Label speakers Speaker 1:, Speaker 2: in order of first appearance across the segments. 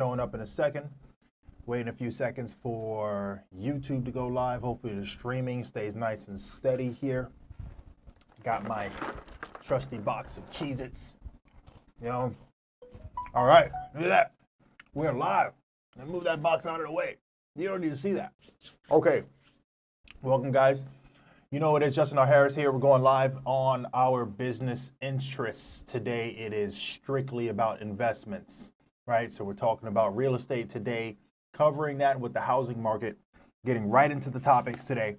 Speaker 1: Showing up in a second. Waiting a few seconds for YouTube to go live. Hopefully the streaming stays nice and steady here. Got my trusty box of Cheez-Its. You know. All right, look at that. We're live. Let me move that box out of the way. You don't need to see that. Okay. Welcome, guys. You know it is Justin R. Harris here. We're going live on our business interests. Today it is strictly about investments, right? So we're talking about real estate today, covering that with the housing market, getting right into the topics today.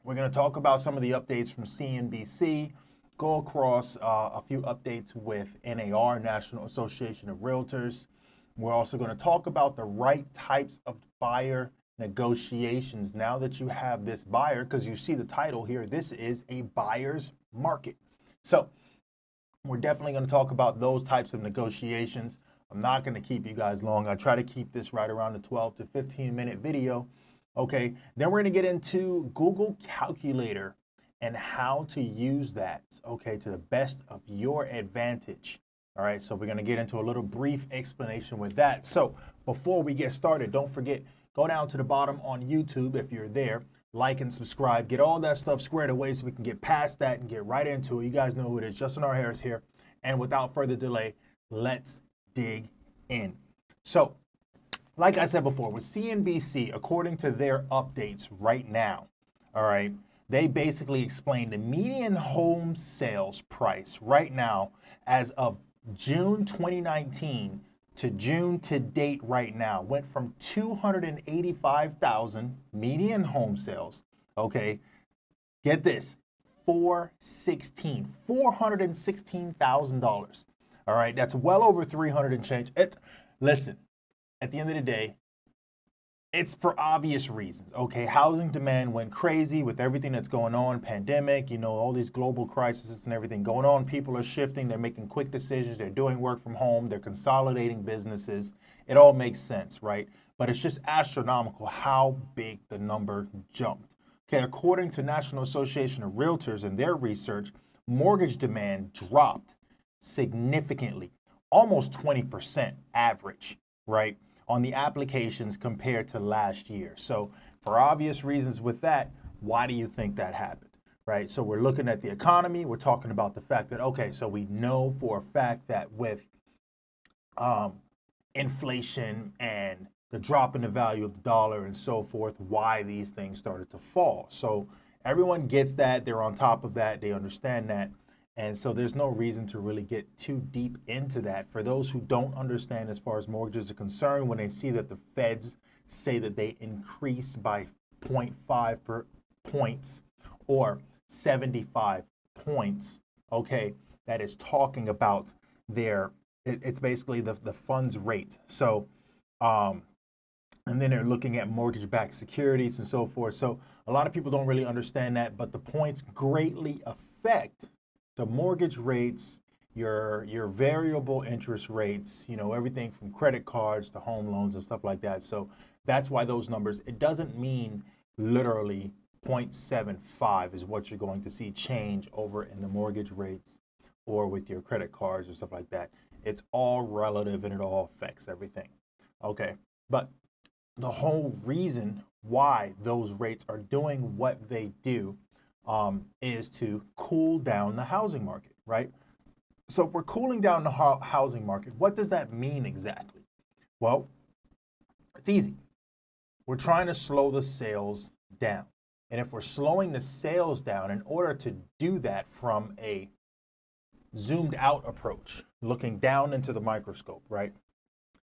Speaker 1: We're going to talk about some of the updates from CNBC, go across a few updates with NAR, National Association of Realtors. We're also going to talk about the right types of buyer negotiations now that you have this buyer, because you see the title here, this is a buyer's market. So we're definitely going to talk about those types of negotiations. I'm not going to keep you guys long. I try to keep this right around the 12 to 15 minute video. Okay, then we're going to get into Google Calculator and how to use that, okay, to the best of your advantage. All right, so we're going to get into a little brief explanation with that. So before we get started, don't forget, go down to the bottom on YouTube if you're there, like and subscribe, get all that stuff squared away so we can get past that and get right into it. You guys know who it is, Justin R. Harris here. And without further delay, let's dig in. So, like I said before, with CNBC, according to their updates right now, all right, they basically explained the median home sales price right now as of June 2019 to June to date right now went from 285,000 median home sales, okay, get this, $416,000. All right, that's well over 300 and change. Listen, at the end of the day, it's for obvious reasons, okay? Housing demand went crazy with everything that's going on, pandemic, you know, all these global crises and everything going on. People are shifting, they're making quick decisions, they're doing work from home, they're consolidating businesses. It all makes sense, right? But it's just astronomical how big the number jumped. Okay, according to National Association of Realtors and their research, mortgage demand dropped significantly, almost 20% average, right, on the applications compared to last year. So for obvious reasons with that, why do you think that happened, right? So we're looking at the economy. We're talking about the fact that, okay, so we know for a fact that with inflation and the drop in the value of the dollar and so forth, why these things started to fall. So everyone gets that. They're on top of that. They understand that. And so there's no reason to really get too deep into that. For those who don't understand as far as mortgages are concerned, when they see that the feds say that they increase by 0.5 points or 75 points, okay, that is talking about it's basically the funds rate. So, and then they're looking at mortgage-backed securities and so forth. So a lot of people don't really understand that, but the points greatly affect the mortgage rates, your variable interest rates, you know, everything from credit cards to home loans and stuff like that. So that's why those numbers, it doesn't mean literally 0.75 is what you're going to see change over in the mortgage rates or with your credit cards or stuff like that. It's all relative and it all affects everything. Okay, but the whole reason why those rates are doing what they do is to cool down the housing market, right? So if we're cooling down the housing market, what does that mean exactly? Well, it's easy. We're trying to slow the sales down. And if we're slowing the sales down, in order to do that from a zoomed out approach, looking down into the microscope, right?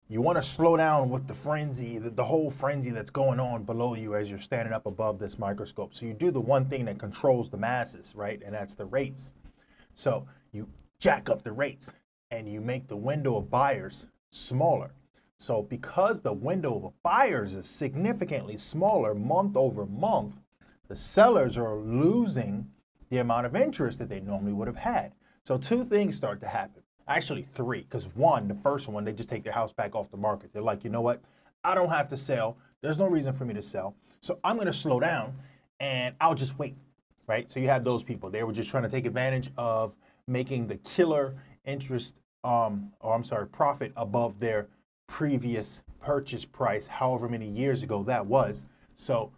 Speaker 1: You want to slow down with the frenzy, the whole frenzy that's going on below you as you're standing up above this microscope. So you do the one thing that controls the masses, right? And that's the rates. So you jack up the rates and you make the window of buyers smaller. So because the window of buyers is significantly smaller month over month, the sellers are losing the amount of interest that they normally would have had. So two things start to happen. Actually three, because one, the first one, they just take their house back off the market. They're like, you know what? I don't have to sell. There's no reason for me to sell. So I'm going to slow down and I'll just wait, right? So you have those people. They were just trying to take advantage of making the killer interest, profit above their previous purchase price, however many years ago that was. So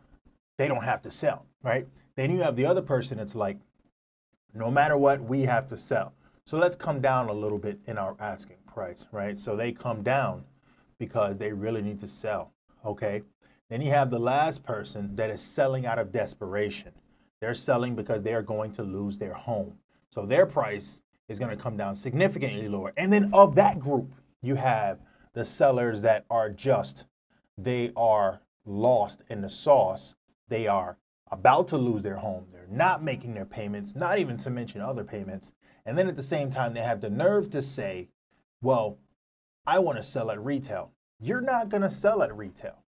Speaker 1: they don't have to sell, right? Then you have the other person that's like, no matter what, we have to sell. So let's come down a little bit in our asking price, right? So they come down because they really need to sell, okay? Then you have the last person that is selling out of desperation. They're selling because they are going to lose their home. So their price is going to come down significantly lower. And then of that group, you have the sellers that are they are lost in the sauce. They are about to lose their home. They're not making their payments, not even to mention other payments. And then at the same time, they have the nerve to say, well, I want to sell at retail. You're not going to sell at retail.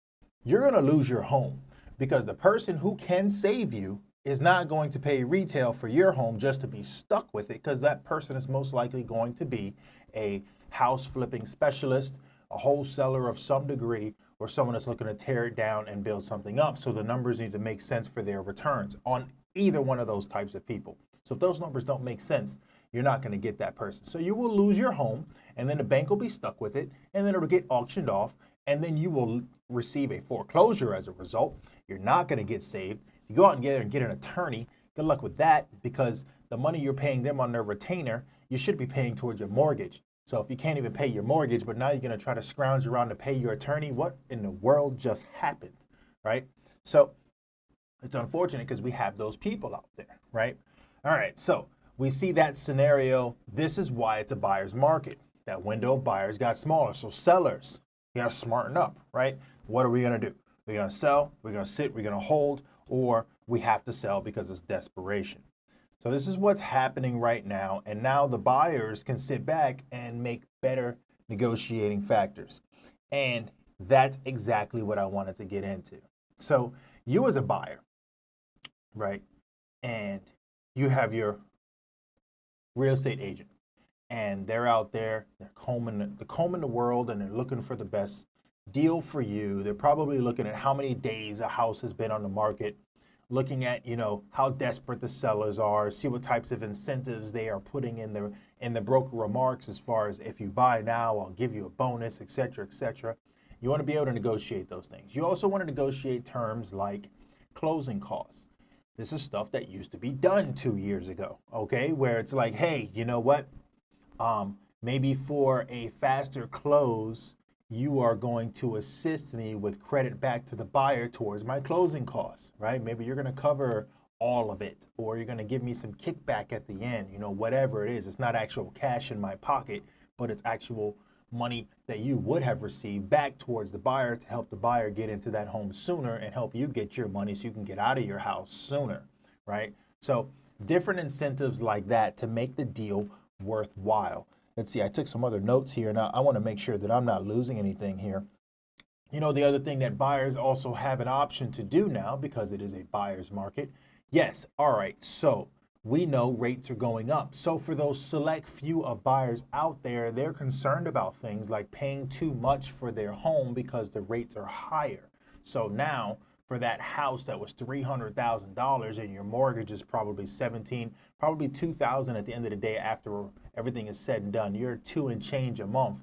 Speaker 1: You're going to lose your home because the person who can save you is not going to pay retail for your home just to be stuck with it, because that person is most likely going to be a house flipping specialist, a wholesaler of some degree, or someone that's looking to tear it down and build something up. So the numbers need to make sense for their returns on either one of those types of people. So if those numbers don't make sense, you're not going to get that person. So you will lose your home, and then the bank will be stuck with it, and then it'll get auctioned off, and then you will receive a foreclosure as a result. You're not going to get saved. You go out and get an attorney. Good luck with that, because the money you're paying them on their retainer, you should be paying towards your mortgage. So if you can't even pay your mortgage, but now you're going to try to scrounge around to pay your attorney, what in the world just happened, right? So it's unfortunate because we have those people out there, right? All right, so we see that scenario. This is why it's a buyer's market. That window of buyers got smaller. So sellers, you got to smarten up, right? What are we going to do? We're going to sell, we're going to sit, we're going to hold, or we have to sell because it's desperation. So this is what's happening right now. And now the buyers can sit back and make better negotiating factors. And that's exactly what I wanted to get into. So you as a buyer, right? And you have your real estate agent, and they're out there, they're combing the world, and they're looking for the best deal for you. They're probably looking at how many days a house has been on the market, looking at, how desperate the sellers are, see what types of incentives they are putting in the broker remarks, as far as if you buy now, I'll give you a bonus, et cetera, et cetera. You want to be able to negotiate those things. You also want to negotiate terms like closing costs. This is stuff that used to be done 2 years ago, okay? Where it's like, hey, you know what? Maybe for a faster close, you are going to assist me with credit back to the buyer towards my closing costs, right? Maybe you're going to cover all of it, or you're going to give me some kickback at the end, whatever it is. It's not actual cash in my pocket, but it's actual money that you would have received back towards the buyer to help the buyer get into that home sooner and help you get your money so you can get out of your house sooner, right? So different incentives like that to make the deal worthwhile. Let's see, I took some other notes here. Now I want to make sure that I'm not losing anything here. The other thing that buyers also have an option to do now, because it is a buyer's market. Yes, all right, so we know rates are going up. So for those select few of buyers out there, they're concerned about things like paying too much for their home because the rates are higher. So now for that house that was $300,000 and your mortgage is probably $17,000, probably $2,000 at the end of the day after everything is said and done, you're $2 and change a month,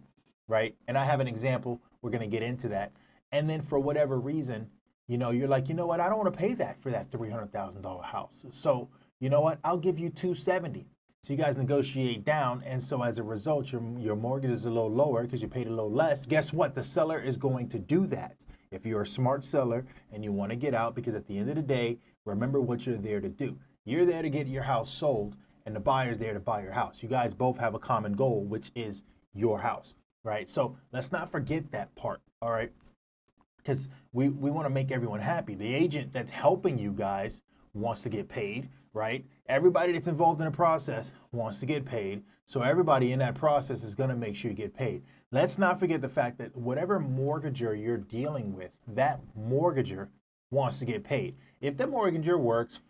Speaker 1: right? And I have an example. We're going to get into that. And then for whatever reason, you're like, you know what? I don't want to pay that for that $300,000 house. So you know what? I'll give you $270,000. So you guys negotiate down, and so as a result, your mortgage is a little lower because you paid a little less. Guess what? The seller is going to do that. If you're a smart seller and you want to get out, because at the end of the day, remember what you're there to do. You're there to get your house sold, and the buyer's there to buy your house. You guys both have a common goal, which is your house, right? So let's not forget that part, all right? Because we want to make everyone happy. The agent that's helping you guys wants to get paid, right? Everybody that's involved in the process wants to get paid. So everybody in that process is going to make sure you get paid. Let's not forget the fact that whatever mortgager you're dealing with, that mortgager wants to get paid. If the mortgager works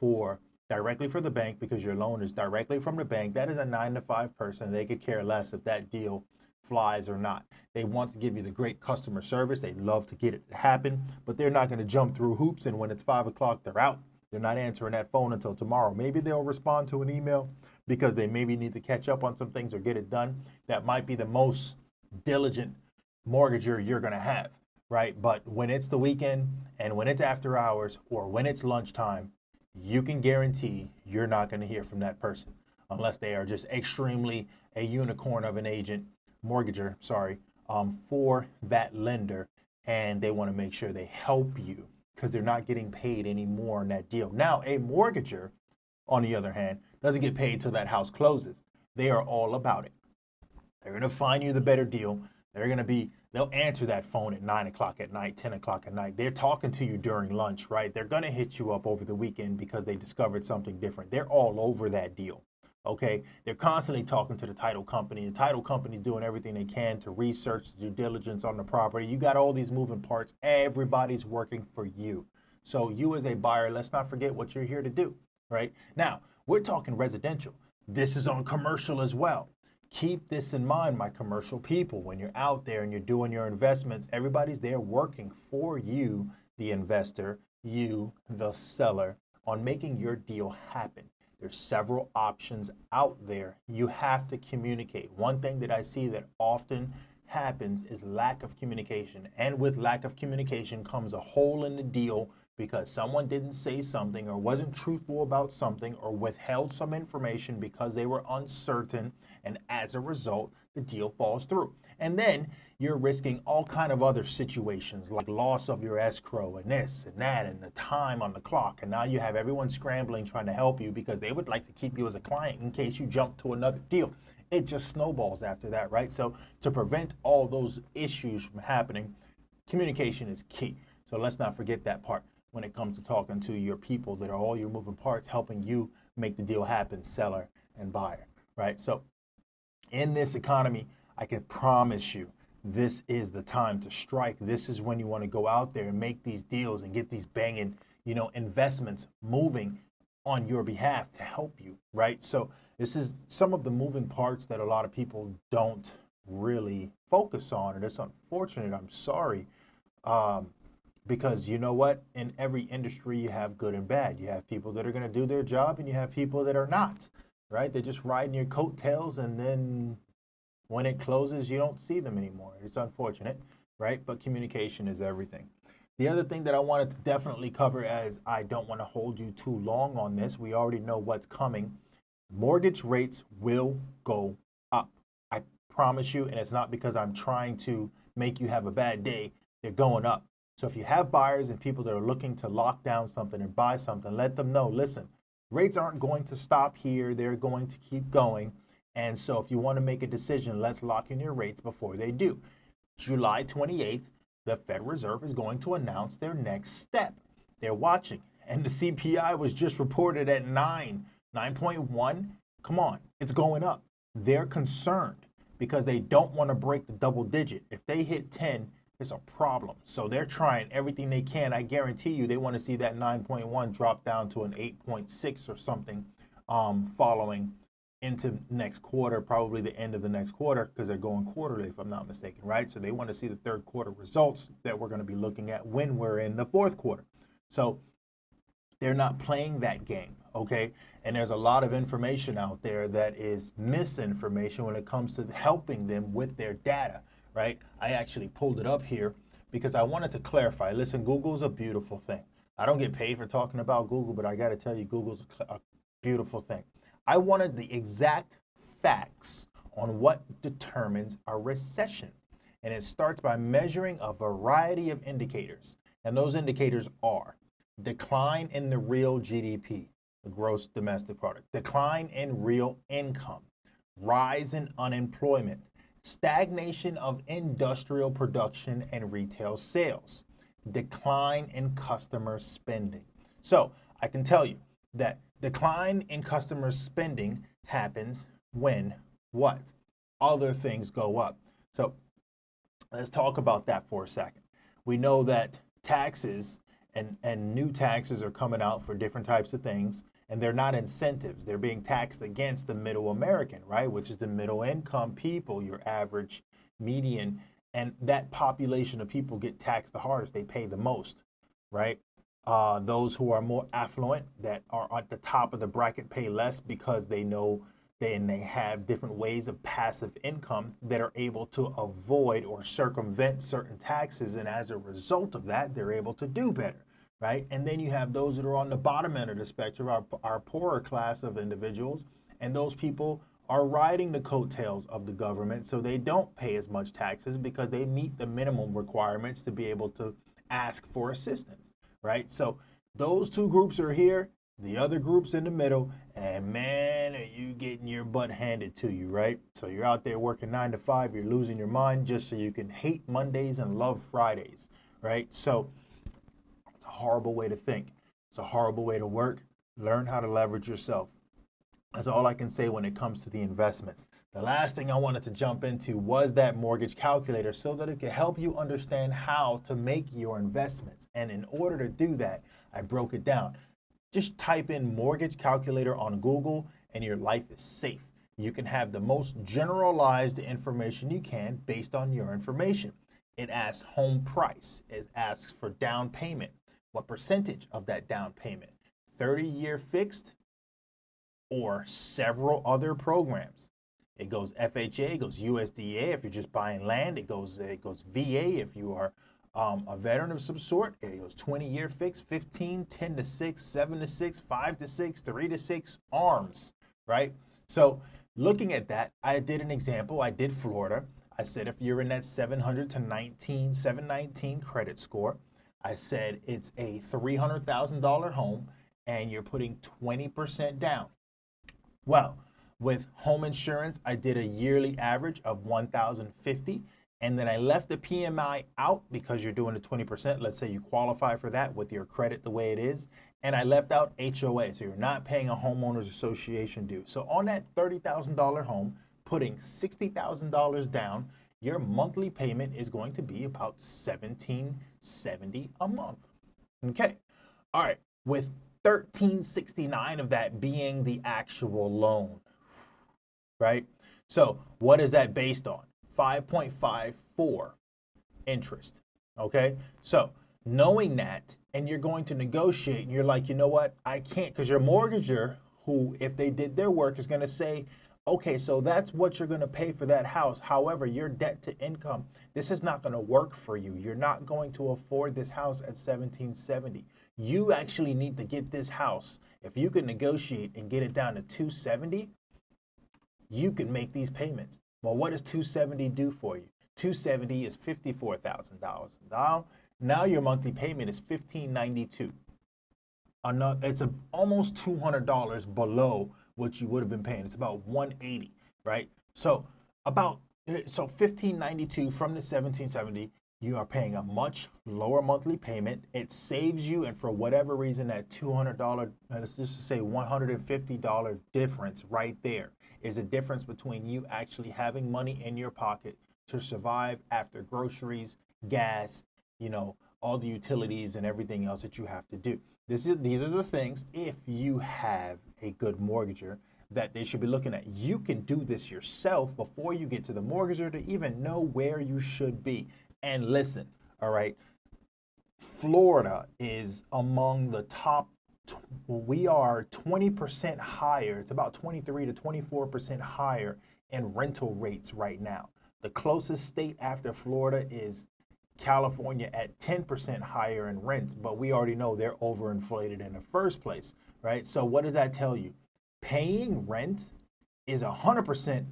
Speaker 1: directly for the bank, because your loan is directly from the bank, that is a 9-to-5 person. They could care less if that deal flies or not. They want to give you the great customer service. They love to get it to happen, but they're not going to jump through hoops, and when it's 5 o'clock, they're out. They're not answering that phone until tomorrow. Maybe they'll respond to an email because they maybe need to catch up on some things or get it done. That might be the most diligent mortgager you're going to have, right? But when it's the weekend and when it's after hours or when it's lunchtime, you can guarantee you're not going to hear from that person unless they are just extremely a unicorn of an agent, mortgager, sorry, for that lender. And they want to make sure they help you because they're not getting paid anymore on that deal. Now, a mortgager, on the other hand, doesn't get paid till that house closes. They are all about it. They're going to find you the better deal. They'll answer that phone at 9 o'clock at night, 10 o'clock at night. They're talking to you during lunch, right? They're going to hit you up over the weekend because they discovered something different. They're all over that deal, okay? They're constantly talking to the title company. The title company is doing everything they can to research the due diligence on the property. You got all these moving parts. Everybody's working for you. So you as a buyer, let's not forget what you're here to do, right? Now, we're talking residential. This is on commercial as well. Keep this in mind, my commercial people. When you're out there and you're doing your investments, everybody's there working for you, the investor, you, the seller, on making your deal happen. There's several options out there. You have to communicate. One thing that I see that often happens is lack of communication. And with lack of communication comes a hole in the deal because someone didn't say something or wasn't truthful about something or withheld some information because they were uncertain, and as a result, the deal falls through. And then you're risking all kind of other situations like loss of your escrow and this and that and the time on the clock. And now you have everyone scrambling trying to help you because they would like to keep you as a client in case you jump to another deal. It just snowballs after that, right? So to prevent all those issues from happening, communication is key. So let's not forget that part when it comes to talking to your people that are all your moving parts, helping you make the deal happen, seller and buyer, right? So in this economy, I can promise you, this is the time to strike. This is when you want to go out there and make these deals and get these banging, investments moving on your behalf to help you, right? So this is some of the moving parts that a lot of people don't really focus on, and it's unfortunate. I'm sorry. Because you know what? In every industry, you have good and bad. You have people that are going to do their job and you have people that are not, right? They're just riding your coattails, and then when it closes, you don't see them anymore. It's unfortunate, right? But communication is everything. The other thing that I wanted to definitely cover, as I don't want to hold you too long on this, we already know what's coming. Mortgage rates will go up. I promise you, and it's not because I'm trying to make you have a bad day. They're going up. So if you have buyers and people that are looking to lock down something and buy something, let them know, listen, rates aren't going to stop here. They're going to keep going. And so if you want to make a decision, let's lock in your rates before they do. July 28th, the Federal Reserve is going to announce their next step. They're watching. And the CPI was just reported at 9.1. Come on, it's going up. They're concerned because they don't want to break the double digit. If they hit 10, it's a problem. So they're trying everything they can. I guarantee you they want to see that 9.1 drop down to an 8.6 or something following into next quarter, probably the end of the next quarter, because they're going quarterly, if I'm not mistaken, right? So they want to see the third quarter results that we're going to be looking at when we're in the fourth quarter. So they're not playing that game, okay? And there's a lot of information out there that is misinformation when it comes to helping them with their data, right? I actually pulled it up here because I wanted to clarify. Listen, Google's a beautiful thing. I don't get paid for talking about Google, but I got to tell you, Google's a beautiful thing. I wanted the exact facts on what determines a recession. And it starts by measuring a variety of indicators. And those indicators are decline in the real GDP, the gross domestic product, decline in real income, rise in unemployment, stagnation of industrial production and retail sales, decline in customer spending. So I can tell you that decline in customer spending happens when what? Other things go up. So let's talk about that for a second. We know that taxes and new taxes are coming out for different types of things, and they're not incentives. They're being taxed against the middle American, right? Which is the middle income people, your average, median, and that population of people get taxed the hardest. They pay the most, right? Those who are more affluent, that are at the top of the bracket, pay less because they know Then they have different ways of passive income that are able to avoid or circumvent certain taxes. And as a result of that, they're able to do better, right? And then you have those that are on the bottom end of the spectrum, our poorer class of individuals. And those people are riding the coattails of the government, so they don't pay as much taxes because they meet the minimum requirements to be able to ask for assistance, right? So those two groups are here, the other group's in the middle, and man, are you getting your butt handed to you, right? So you're out there working 9 to 5, you're losing your mind just so you can hate Mondays and love Fridays, right? So it's a horrible way to think. It's a horrible way to work. Learn how to leverage yourself. That's all I can say when it comes to the investments. The last thing I wanted to jump into was that mortgage calculator so that it could help you understand how to make your investments. And in order to do that, I broke it down. Just type in mortgage calculator on Google and your life is safe. You can have the most generalized information you can based on your information. It asks home price. It asks for down payment. What percentage of that down payment? 30-year fixed or several other programs. It goes FHA, it goes USDA if you're just buying land. It goes VA if you are a veteran of some sort. It goes 20-year fixed, 15, 10 to 6, 7 to 6, 5 to 6, 3 to 6 arms, right? So looking at that, I did an example. I did Florida. I said if you're in that 719 credit score, I said it's a $300,000 home and you're putting 20% down. Well, with home insurance, I did a yearly average of $1,050. And then I left the PMI out because you're doing the 20%. Let's say you qualify for that with your credit the way it is. And I left out HOA, so you're not paying a homeowners association due. So on that $30,000 home, putting $60,000 down, your monthly payment is going to be about $1,770 a month. Okay, all right, with $1,369 of that being the actual loan, right? So what is that based on? 5.54 interest, okay? So knowing that, and you're going to negotiate, and you're like, you know what, I can't, because your mortgager, who, if they did their work, is going to say, okay, so that's what you're going to pay for that house. However, your debt to income, this is not going to work for you. You're not going to afford this house at $1,770. You actually need to get this house. If you can negotiate and get it down to $270, you can make these payments. Well, what does $270 do for you? $270 is $54,000. Now your monthly payment is $1,592. It's almost $200 below what you would have been paying. It's about $180, right? So $1,592 from the $1,770. You are paying a much lower monthly payment. It saves you, and for whatever reason, that $200, let's just say $150 difference right there is the difference between you actually having money in your pocket to survive after groceries, gas, all the utilities and everything else that you have to do. These are the things, if you have a good mortgager, that they should be looking at. You can do this yourself before you get to the mortgager to even know where you should be. And listen, all right, Florida is among the top. We are 20% higher. It's about 23 to 24% higher in rental rates right now. The closest state after Florida is California at 10% higher in rents, but we already know they're overinflated in the first place, right? So what does that tell you? Paying rent is 100%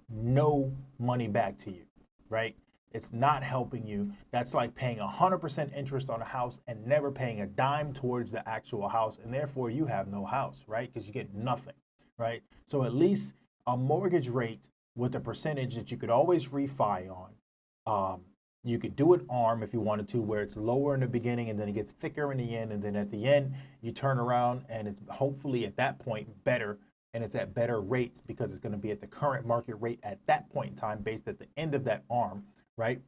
Speaker 1: no money back to you, right? It's not helping you. That's like paying 100% interest on a house and never paying a dime towards the actual house, and therefore you have no house, right? Because you get nothing, right? So at least a mortgage rate with a percentage that you could always refi on. You could do it ARM if you wanted to, where it's lower in the beginning and then it gets thicker in the end, and then at the end you turn around and it's hopefully at that point better, and it's at better rates because it's going to be at the current market rate at that point in time based at the end of that ARM, right?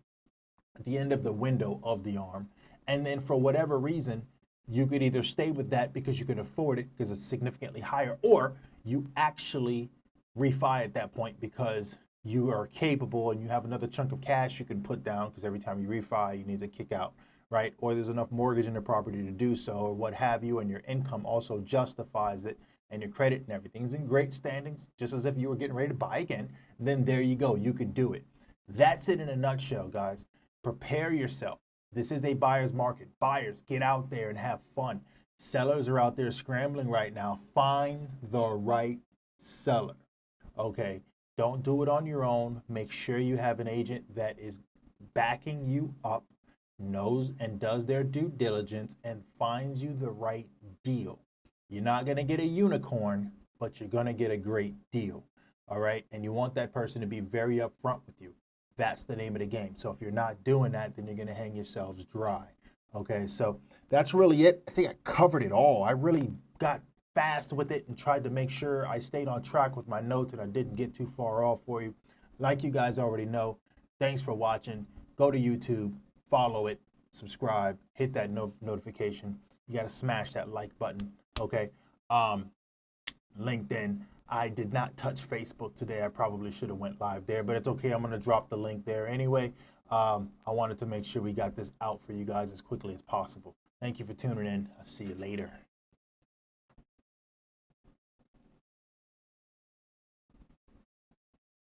Speaker 1: At the end of the window of the ARM. And then for whatever reason, you could either stay with that because you can afford it because it's significantly higher, or you actually refi at that point because you are capable and you have another chunk of cash you can put down, because every time you refi, you need to kick out, right? Or there's enough mortgage in the property to do so, or what have you, and your income also justifies it and your credit and everything's in great standings, just as if you were getting ready to buy again, then there you go. You could do it. That's it in a nutshell, guys. Prepare yourself. This is a buyer's market. Buyers, get out there and have fun. Sellers are out there scrambling right now. Find the right seller. Okay, don't do it on your own. Make sure you have an agent that is backing you up, knows and does their due diligence, and finds you the right deal. You're not going to get a unicorn, but you're going to get a great deal. All right, and you want that person to be very upfront with you. That's the name of the game. So if you're not doing that, then you're going to hang yourselves dry. Okay, so that's really it. I think I covered it all. I really got fast with it and tried to make sure I stayed on track with my notes and I didn't get too far off for you. Like you guys already know, thanks for watching. Go to YouTube, follow it, subscribe, hit that notification. You got to smash that like button, okay? LinkedIn. I did not touch Facebook today. I probably should have went live there, but it's okay. I'm going to drop the link there anyway. I wanted to make sure we got this out for you guys as quickly as possible. Thank you for tuning in. I'll see you later.